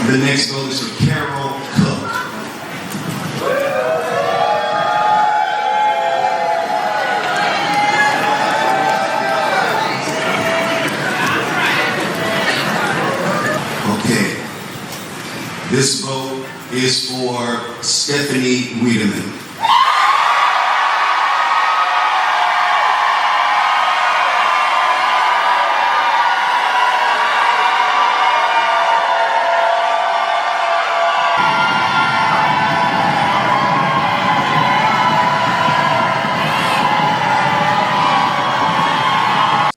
The next vote is for Carol Cook. Okay. This vote is for Stephanie Wiedemann.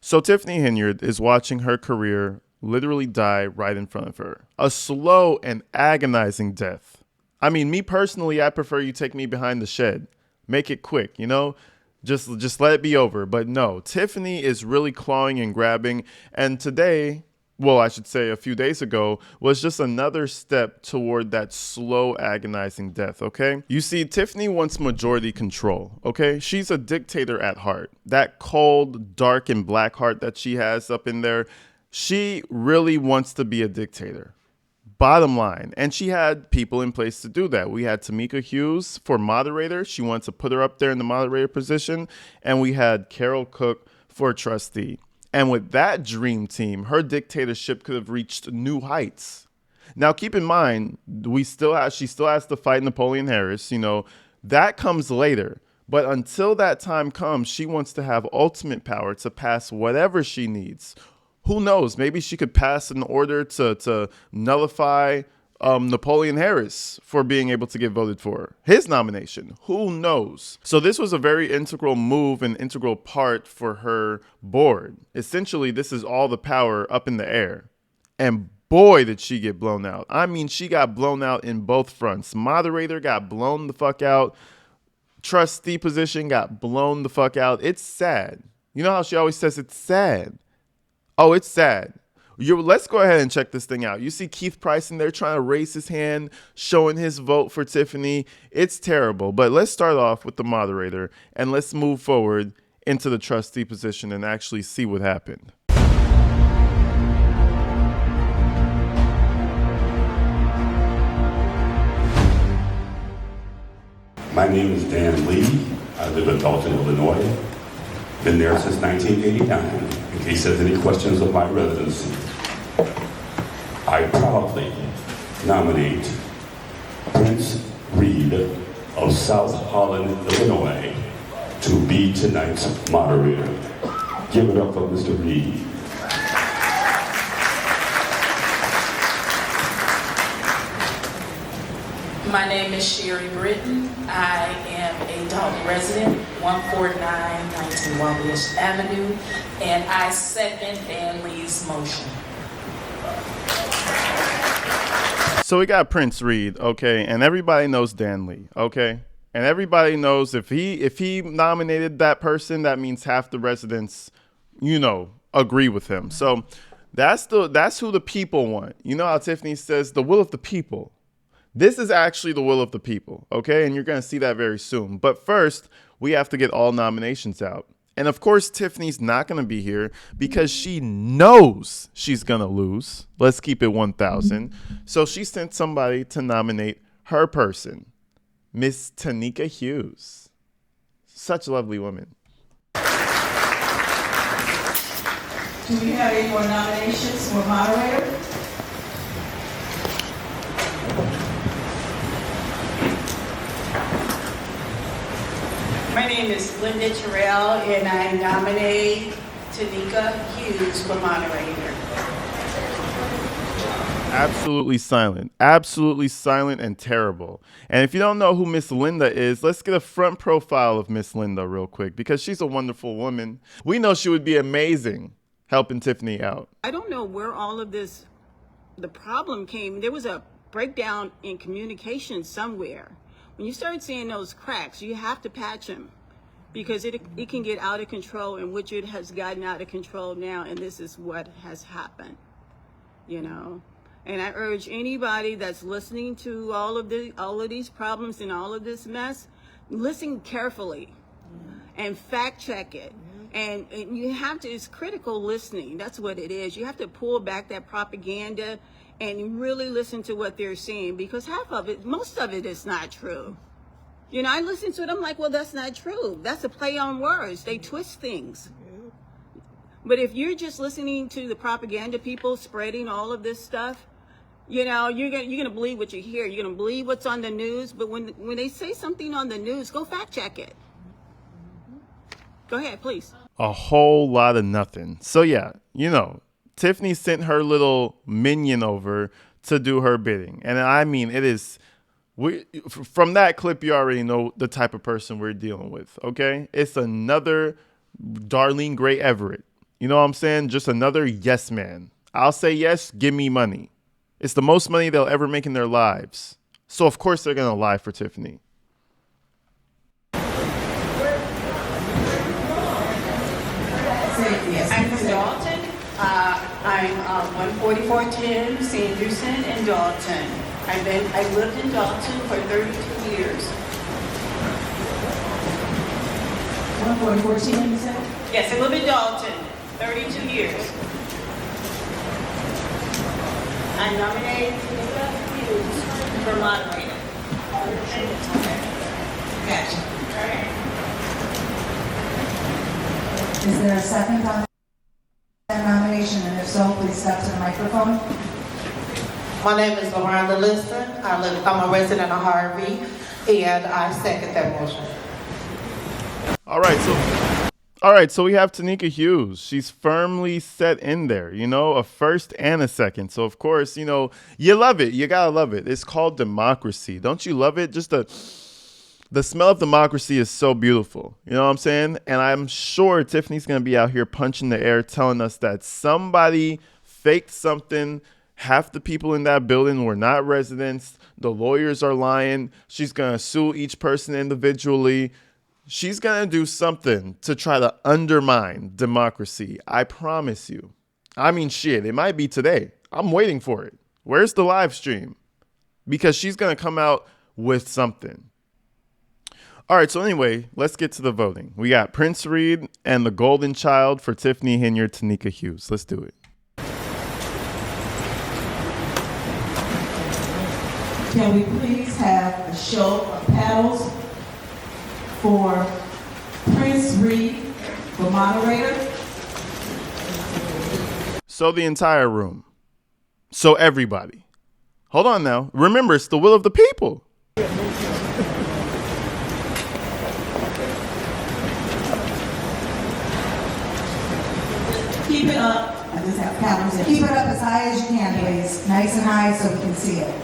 So Tiffany Henyard is watching her career literally die right in front of her. A slow and agonizing death. I mean, me personally, I prefer you take me behind the shed. Make it quick, you know? Just let it be over. But no, Tiffany is really clawing and grabbing. And today, well, I should say a few days ago, was just another step toward that slow, agonizing death, okay? You see, Tiffany wants majority control, okay? She's a dictator at heart. That cold, dark, and black heart that she has up in there, she really wants to be a dictator. Bottom line. And she had people in place to do that. We had Tamika Hughes for moderator. She wants to put her up there in the moderator position. And we had Carol Cook for trustee. And with that dream team, her dictatorship could have reached new heights. Now, keep in mind, she still has to fight Napoleon Harris. You know, that comes later. But until that time comes, she wants to have ultimate power to pass whatever she needs. Who knows? Maybe she could pass an order to nullify Napoleon Harris for being able to get voted for his nomination. Who knows? So this was a very integral move and integral part for her board. Essentially, this is all the power up in the air. And boy, did she get blown out. I mean, she got blown out in both fronts. Moderator got blown the fuck out. Trustee position got blown the fuck out. It's sad. You know how she always says it's sad? Oh, it's sad. Let's go ahead and check this thing out. You see Keith Price in there trying to raise his hand, showing his vote for Tiffany. It's terrible. But let's start off with the moderator and let's move forward into the trustee position and actually see what happened. My name is Dan Lee. I live in Dalton, Illinois. Been there since 1989. In case there's any questions of my residency, I proudly nominate Prince Reed of South Holland, Illinois, to be tonight's moderator. Give it up for Mr. Reed. My name is Sherry Britton. I am a Dalton resident, 149 Wabash Avenue, and I second Dan Lee's motion. So we got Prince Reed, okay, and everybody knows Dan Lee, okay? And everybody knows if he nominated that person, that means half the residents, you know, agree with him. So that's who the people want. You know how Tiffany says the will of the people. This is actually the will of the people, okay? And you're going to see that very soon. But first, we have to get all nominations out. And of course, Tiffany's not going to be here because she knows she's going to lose. Let's keep it 1,000. So she sent somebody to nominate her person, Miss Tamika Hughes. Such a lovely woman. Do we have any more nominations for moderator? My name is Linda Terrell, and I nominate Tamika Hughes for moderator. Absolutely silent and terrible. And if you don't know who Miss Linda is, let's get a front profile of Miss Linda real quick because she's a wonderful woman. We know she would be amazing helping Tiffany out. I don't know where all of this, the problem came. There was a breakdown in communication somewhere. When you start seeing those cracks, you have to patch them because it can get out of control, in which it has gotten out of control now, and this is what has happened, you know. And I urge anybody that's listening to all of these problems and all of this mess, listen carefully and fact check it. And you have to, it's critical listening. That's what it is. You have to pull back that propaganda and really listen to what they're saying, because most of it is not true. You know, I listen to it, I'm like, well, that's not true. That's a play on words. They twist things. But if you're just listening to the propaganda people spreading all of this stuff, you know, you're gonna believe what you hear. You're gonna believe what's on the news. But when they say something on the news, go fact check it. Go ahead, please. A whole lot of nothing. So yeah, you know, Tiffany sent her little minion over to do her bidding. And I mean, from that clip, you already know the type of person we're dealing with, okay? It's another Darlene Gray Everett. You know what I'm saying? Just another yes man. I'll say yes, give me money. It's the most money they'll ever make in their lives. So of course they're going to lie for Tiffany. I'm from Dalton. I'm 14410 Sanderson in Dalton. I lived in Dalton for 32 years. 14410, you said? Yes, I live in Dalton, 32 years. I nominate Tanika Hughes for moderator. Gotcha. Is there a second on that nomination? And if so, please step to the microphone. My name is Loranda Liston. I'm a resident of Harvey, and I second that motion. All right, so we have Tanika Hughes. She's firmly set in there, you know, a first and a second. So, of course, you know, you love it. You got to love it. It's called democracy. Don't you love it? Just the smell of democracy is so beautiful. You know what I'm saying? And I'm sure Tiffany's going to be out here punching the air telling us that somebody faked something. Half the people in that building were not residents. The lawyers are lying. She's going to sue each person individually. She's going to do something to try to undermine democracy. I promise you. I mean, shit, it might be today. I'm waiting for it. Where's the live stream? Because she's going to come out with something. All right, so anyway, let's get to the voting. We got Prince Reed and the Golden Child for Tiffany Henyard, Tanika Hughes. Let's do it. Can we please have a show of paddles for Prince Reed, the moderator? So the entire room. So everybody. Hold on now. Remember, it's the will of the people. Keep it up. I just have paddles in. Keep it up as high as you can, please. Nice and high so we can see it.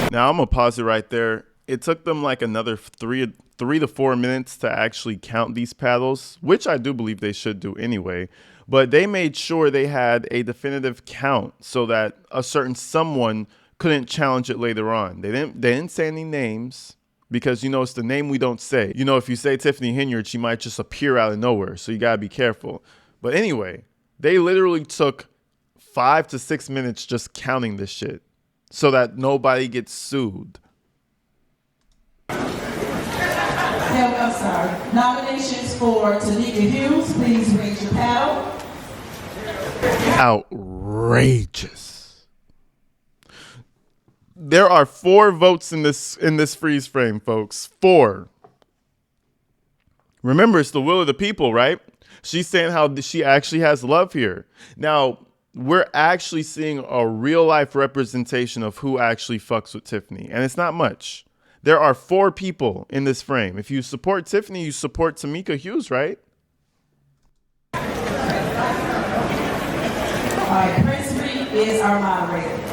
Now, I'm going to pause it right there. It took them like another three to 4 minutes to actually count these paddles, which I do believe they should do anyway. But they made sure they had a definitive count so that a certain someone couldn't challenge it later on. They didn't say any names because, you know, it's the name we don't say. You know, if you say Tiffany Henyard, she might just appear out of nowhere. So you got to be careful. But anyway, they literally took 5 to 6 minutes just counting this shit, so that nobody gets sued. I'm sorry. Nominations for Tanika Hughes. Please raise your paddle. Outrageous. There are 4 votes in this freeze frame, folks. 4. Remember, it's the will of the people, right? She's saying how she actually has love here. Now, we're actually seeing a real life representation of who actually fucks with Tiffany. And it's not much. There are 4 people in this frame. If you support Tiffany, you support Tanika Hughes, right? All right, Prince Reed is our moderator.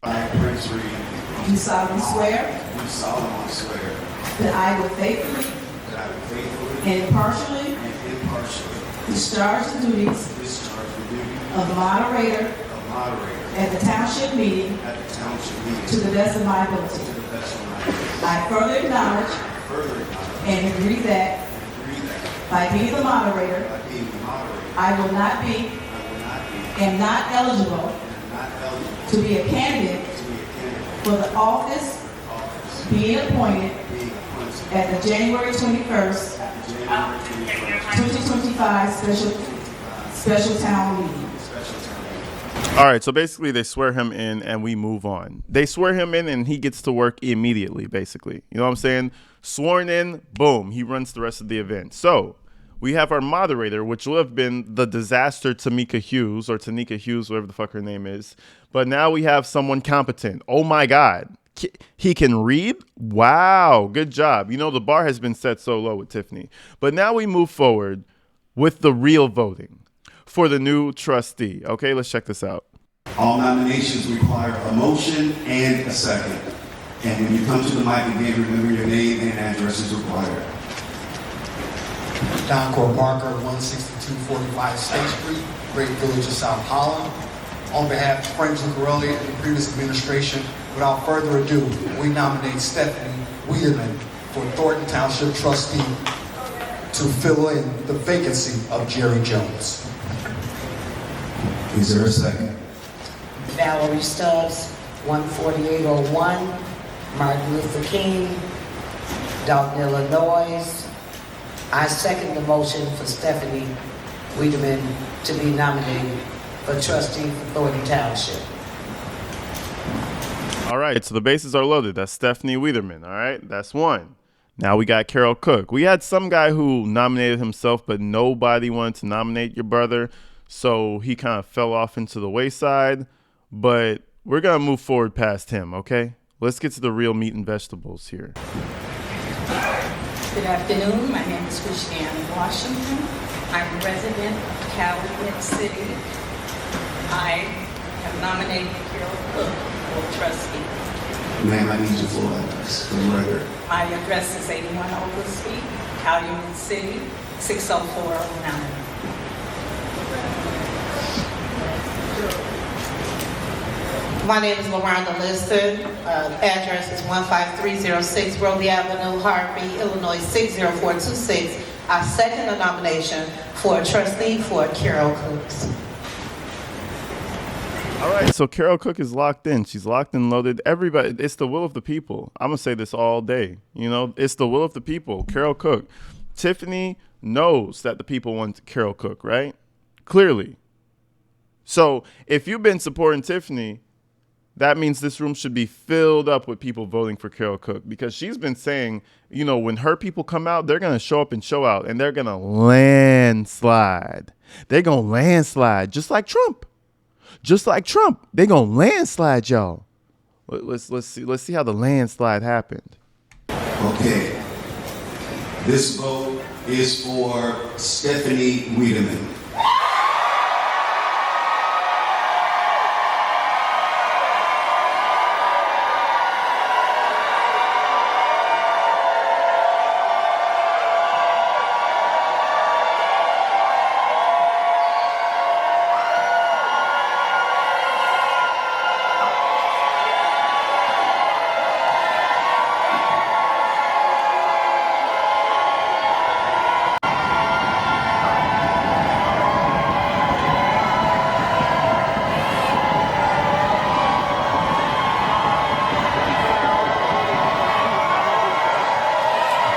I, Prince Reed, Do solemnly swear do solemnly swear that I will faithfully that I will faithfully and impartially and impartially discharge the duties discharge the duty of moderator of moderator at the township meeting at the township meeting to the best of my to ability. the best of my ability. I further acknowledge Further acknowledge and agree that and agree that by being the moderator, by being the moderator, I will not be I will not be and not eligible and am not eligible to be a candidate to be a candidate for the office for office being appointed at the January 21st, 2025 special town meeting. All right, so basically they swear him in and we move on. They swear him in and he gets to work immediately, basically. You know what I'm saying? Sworn in, boom, he runs the rest of the event. So we have our moderator, which will have been the disaster Tanika Hughes, or Tanika Hughes, whatever the fuck her name is. But now we have someone competent. Oh my God. He can read? Wow, good job. You know, the bar has been set so low with Tiffany. But now we move forward with the real voting for the new trustee. Okay, let's check this out. All nominations require a motion and a second. And when you come to the mic again, remember your name and address is required. Don Core Parker, 16245 State Street, Great Village of South Holland. On behalf of Frank Zuccarelli and the previous administration, without further ado, we nominate Stephanie Wiedemann for Thornton Township Trustee to fill in the vacancy of Jerry Jones. Is there a second? Valerie Stubbs, 14801, Martin Luther King, Dalton, Illinois. I second the motion for Stephanie Wiedemann to be nominated for trustee for Thornton Township. All right, so the bases are loaded. That's Stephanie Wiedemann. All right, that's one. Now we got Carol Cook. We had some guy who nominated himself, but nobody wanted to nominate your brother. So he kind of fell off into the wayside. But we're going to move forward past him, okay? Let's get to the real meat and vegetables here. Good afternoon. My name is Christiane Washington. I'm a resident of Calumet City. I have nominated Carol Cook for trustee. Ma'am, I need your full address for the record. My address is 81 Oakland Street, Calumet City, 60409. My name is LaRonda Liston. Address is 15306 Roby Avenue, Harvey, Illinois 60426. I second the nomination for a trustee for Carol Cooks. All right, so Carol Cook is locked in. She's locked and loaded. Everybody, it's the will of the people. I'm going to say this all day. You know, it's the will of the people. Carol Cook. Tiffany knows that the people want Carol Cook, right? Clearly. So if you've been supporting Tiffany, that means this room should be filled up with people voting for Carol Cook, because she's been saying, you know, when her people come out, they're going to show up and show out, and they're going to landslide. They're going to landslide just like Trump. Just like Trump. They're going to landslide, y'all. Let's see how the landslide happened. Okay. This vote is for Stephanie Wiedemann.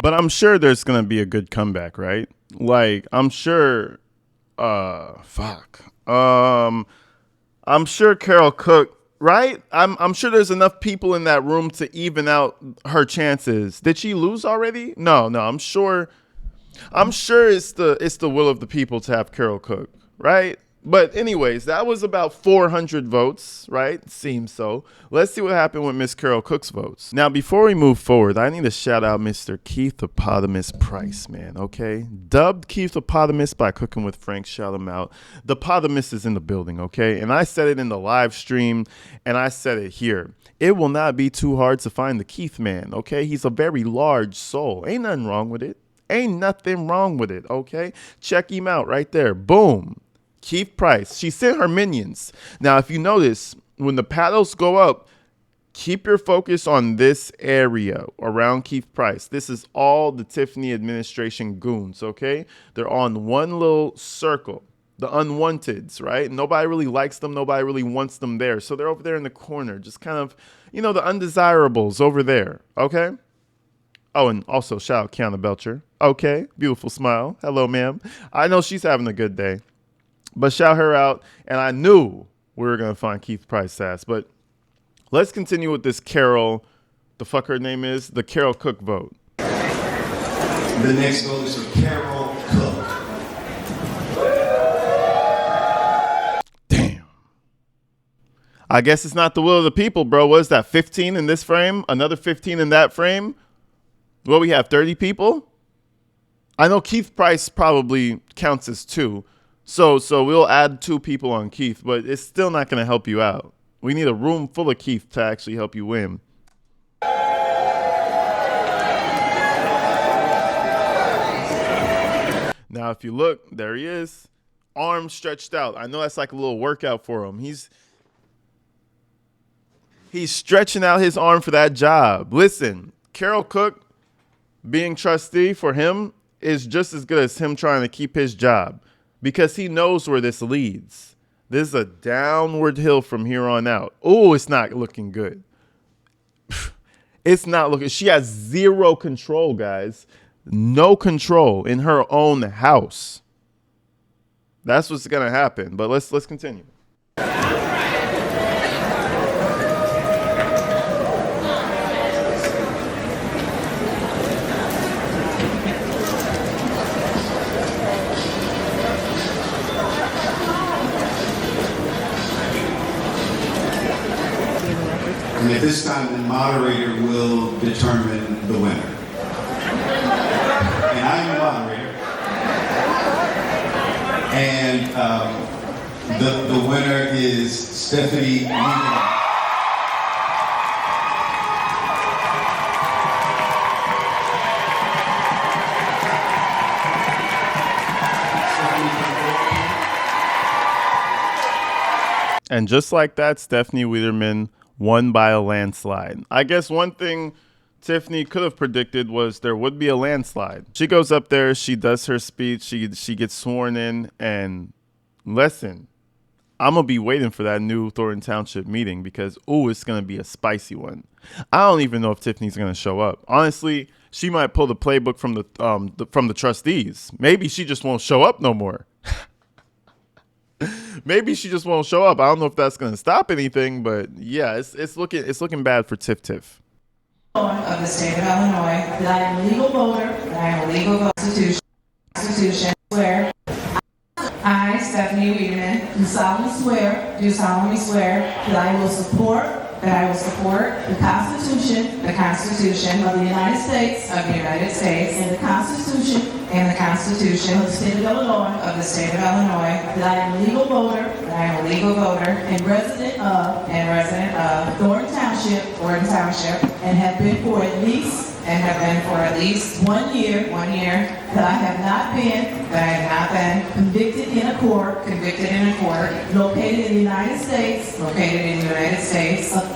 But I'm sure there's going to be a good comeback, right? Like, I'm sure, I'm sure Carol Cook, right? I'm sure there's enough people in that room to even out her chances. Did she lose already? No, I'm sure it's the will of the people to have Carol Cook, right? But anyways, that was about 400 votes, right? Seems so. Let's see what happened with Miss Carol Cook's votes. Now, before we move forward, I need to shout out Mr. Keith Hippopotamus Price, man, okay? Dubbed Keith Hippopotamus by Cooking with Frank. Shout him out. The Potamus is in the building, okay? And I said it in the live stream, and I said it here. It will not be too hard to find the Keith man, okay? He's a very large soul. Ain't nothing wrong with it. Ain't nothing wrong with it, okay? Check him out right there. Boom. Keith Price. She sent her minions. Now, if you notice, when the paddles go up, keep your focus on this area around Keith Price. This is all the Tiffany administration goons, okay? They're on one little circle. The unwanteds, right? Nobody really likes them. Nobody really wants them there. So they're over there in the corner, just kind of, the undesirables over there. Okay. Oh, and also shout out Kiana Belcher. Okay. Beautiful smile. Hello, ma'am. I know she's having a good day, but shout her out. And I knew we were going to find Keith Price sass, but let's continue with this Carol, the fuck her name is, the Carol Cook vote. The next vote is for Carol Cook. Damn. I guess it's not the will of the people, bro. What is that, 15 in this frame? Another 15 in that frame? Well, we have 30 people? I know Keith Price probably counts as 2. So we'll add 2 people on Keith, but it's still not going to help you out. We need a room full of Keith to actually help you win. Now, if you look, there he is. Arms stretched out. I know that's like a little workout for him. He's stretching out his arm for that job. Listen, Carol Cook being trustee for him is just as good as him trying to keep his job because he knows where this leads. This is a downward hill from here on out. Oh, it's not looking good. It's not looking. She has zero control, guys. No control in her own house. That's what's gonna happen. But let's continue. And at this time, the moderator will determine the winner. And I'm the moderator. And the winner is Tiffany Henyard. And just like that, Stephanie Wiederman won by a landslide. I guess one thing Tiffany could have predicted was there would be a landslide. She goes up there, she does her speech, she gets sworn in, and listen, I'm going to be waiting for that new Thornton Township meeting because, it's going to be a spicy one. I don't even know if Tiffany's going to show up. Honestly, she might pull the playbook from the trustees. Maybe she just won't show up no more. Maybe she just won't show up. I don't know if that's going to stop anything, but yeah, it's looking bad for Tiff Tiff. Of the state of Illinois, that I am a legal voter, that I am a legal constitution, where I, Stephanie Wiedemann, do solemnly swear that I will support the Constitution of the United States, and the Constitution of the state of Illinois, that I am a legal voter, and resident of Thornton Township, and have been for at least 1 year, that I have not been convicted in a court located in the United States.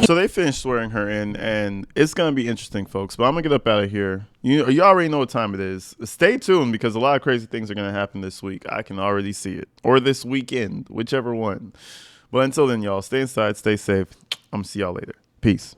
So they finished swearing her in, and it's going to be interesting, folks. But I'm going to get up out of here. You already know what time it is. Stay tuned because a lot of crazy things are going to happen this week. I can already see it. Or this weekend, whichever one. But until then, y'all, stay inside, stay safe. I'm going to see y'all later. Peace.